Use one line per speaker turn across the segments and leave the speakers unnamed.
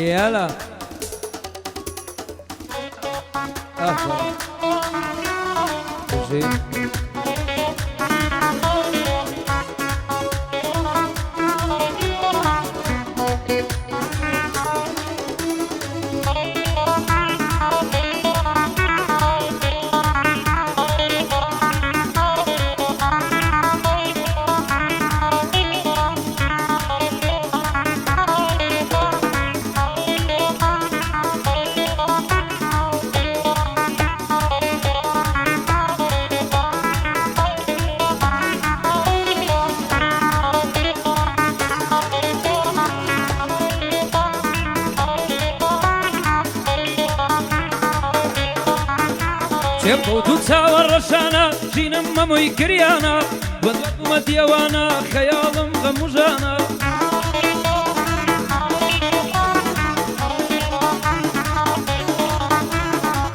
يلا زين
تبو تساور رشانا جينا مموي كريانا وذب مديوانا خيال غمجانا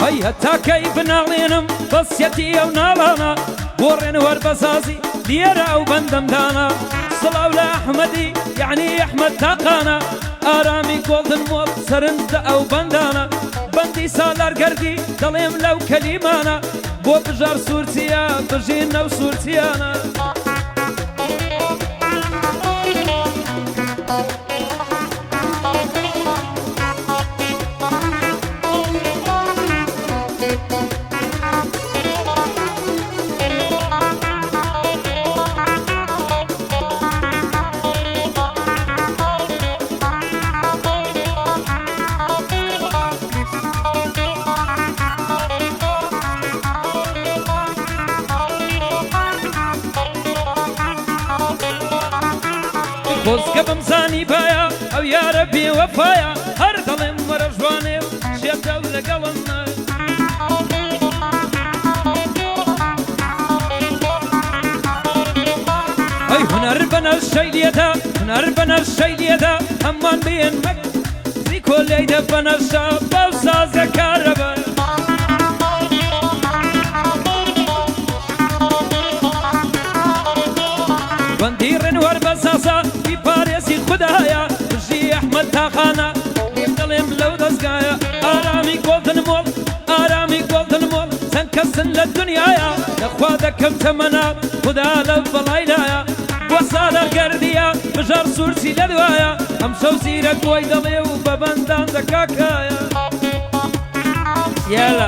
هيا تا كيف نعلينم بس يتي او نالانا بورن وربساسي ديرا او بندم دانا صلاو لأحمدي يعني احمد تاقانا آرامي قولدن مول سرنت او بندانا بندي سالار قردي دليم لو كلمانا بو بجار سورتيا بجين او سورتيانا بوزك بمزاني بايا او يا ربي وفايا هر ظلم ورجواني شيت اولى قلنا اي هنر بنا الشي ليدا هنر بنا الشي ليدا امان بين مك زي كل يدا بنا الشاب وساز كهربا بنديرن وربساسا في باريسي خدايا بجي احمد تاقانا يمدلم لو دزقايا آرامي قولدن مول آرامي قولدن مول سنكسن للدنيايا لخوادك بتمنا خدا لفلايلايا وصال القردية بجار سورسي لدوايا هم سوزيرك ويدلي وببندان دكاكايا يلا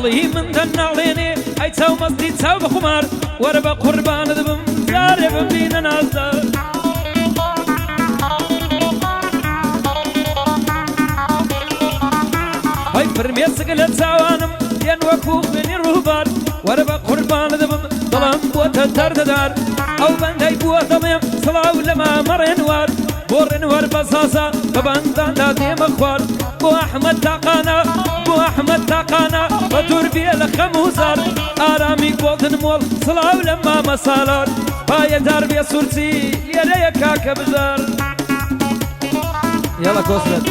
هي من دناليني اي تساو مصدي تساو بخمار وربا قربان دبم زارب بينا نازدار هاي فرمي سقلت ساوانم ين وكوخ بني الرهبان وربا قربان دبم ظلام بوتا ترددار او بندي بوتا ميم صلاو لما مرين وار بورن ور بصاصا ببندان دادي مخوار بو احمد تاقانا بو احمد تاقانا ودور بيه لخموزار آرامي قولدن مول صلاو لما مسالار بايا دار بيه سورتي يريا كاكا بجار يلا كوسرت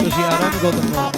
وشي آرامي قولدن مول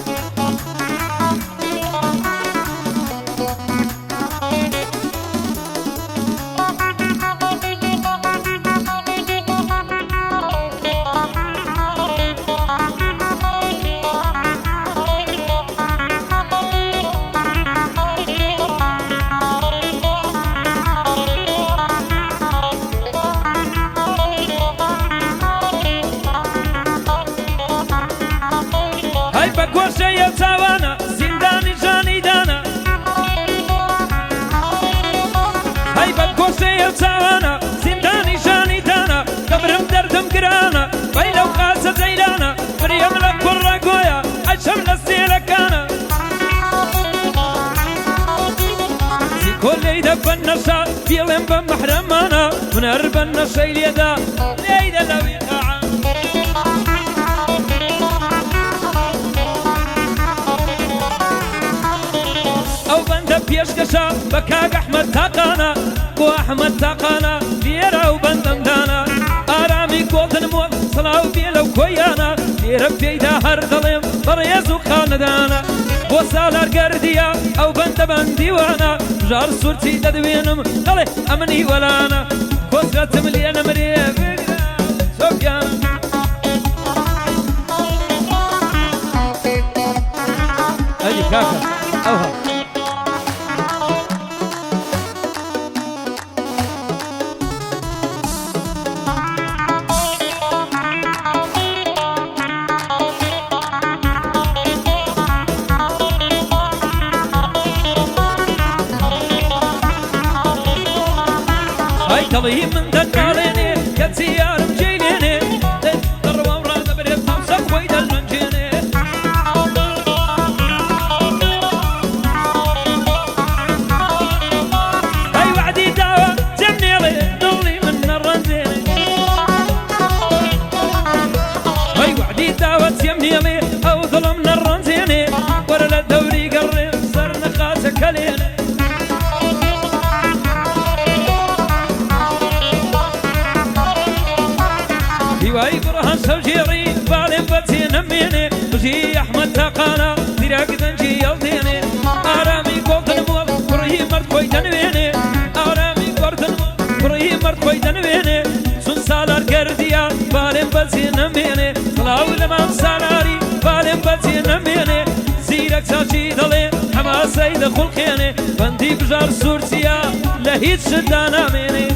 بكوشة يا تاوانا زنداني جاني دانا هاي بكوشة يا تاوانا زنداني جاني دانا قبرم دردم قرانا بيلو قاسة زيلانا مريم لك والرقويا عشم للسيلكانا زي كل يدب النشا بيلم بمحرمانا من أرب النشا اليدا ليدا لو يقاعا پێشکەشە بە کاک ئەحمەد تاقانە بۆ ئەحمەد تاقانە لێرە و بەندەمدانە ئارامی گۆڵدن مۆڵ سڵاو بێ لەو کۆیانە لێرە پێیدا هەر دەڵێم بەڕێز و خانەدانە بۆ سالار گەردیە ئەو بەندە بەندیوانە ژار سوورچی دەدوێنم دەڵێ ئەمنی وەلانە کۆسرەتم لێ نەمرێ سۆفیان ئەدی کاکە ئەوها دڵی من دەناڵێنێ کەچی یارم جێنێنێ دەڕوە و ڕادەبرێت تامسە خۆی دەلمەنجێنێ ئەی وعدی داوە جێم نێڵێ دڵی من نەڕەنجێنێ ئەی وعدی داوە جێم نێڵێ ئەو دڵم نەڕەنجێنێ وەرە لە دەوری گەڕێ سەر نەخاتە کەلێنێ وای برهان سوجيري بالم بتين مني وجي احمد تاقانا ديرك دنجي يلديني ارامي قوتن مول بري مرد كوي دنويني ارامي قوتن مول بري مرد كوي دنويني سن سالار گرديا بالم بتين مني طلاو لما سالاري بالم بتين مني زيرك ساچي دلي حما سيد خلقيني بندي بجار سورتيا لهيت شدانا مني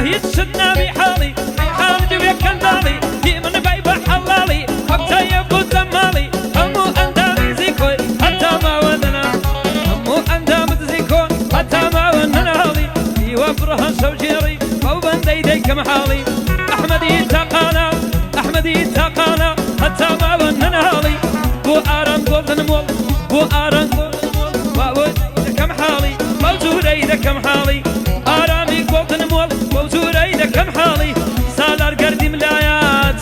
هيت شدنا بحالي حالي دويك كندالي في من بايبة حلالي حتى يبقوا تمالي همو أندامي زيكوي حتى ما ودنا همو أندامي زيكوي حتى ما ودنا هالي يوفرها سوجيري أو بندي ديك محالي أحمدي تاقانا أحمدي تاقانا حتى ما ودنا هالي بو آرام قولدن مول بو آرام قولدن مول باود كم حالي موجودي كم حالي آرامي قولدن مول موجودي كم حالي سالار قردي ملايات